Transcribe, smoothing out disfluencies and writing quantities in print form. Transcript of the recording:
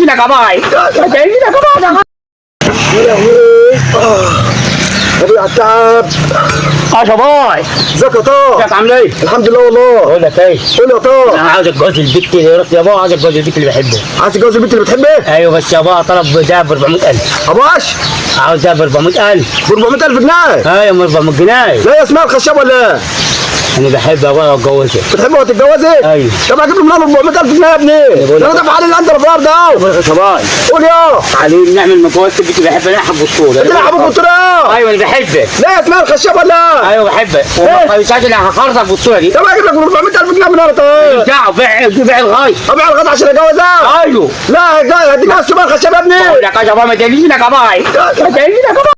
لك يا باي ادعي لك يا باي. يا لهوي ابوي على التعب. يا باي ازيك يا طه؟ ازيك عامل ايه؟ الحمد لله والله. بقول لك ايه؟ قول لي يا طه. انا عاوز اتجوز البت اللي رحت يا بابا، عاوز اتجوز البت اللي بحبها. عايز تتجوز البنت اللي بتحبها؟ ايوه بس يا بابا طلب ذهب ب 400,000. ابوش عاوز ذهب ب 400,000. ب 400,000 جنيه. ايوه 400 جنيه. لا يا اسمها الخشاب ولا ايه؟ انا بحب يا بابا اتجوزها. بتحبها وتتجوزها؟ ايوه. طب هجيب له منها 400,000 جنيه يا ابني. بقول لك. انا دافع عليه الاندر النهارده بقول اهو. لك يا باي قول يا تعالي نعمل مجوزة البت اللي بحبها نلعب بالصوره. انت لعبك بالطريقه. ايوه انا بحبها. لا يا اسمها الخشاب ولا؟ ايوه بحبها. مش عايز هخرجك بالصوره دي. طب هجيب لك 400,000 جنيه من هنا. بتاع بيع الغاية. ابيع الغدا عشان اتجوزها. ايوه. لا هديك على السماء الخشب يا ابني. بقول لك يا بابا ما تدليش لك يا باي. ما تدليش لك يا باي.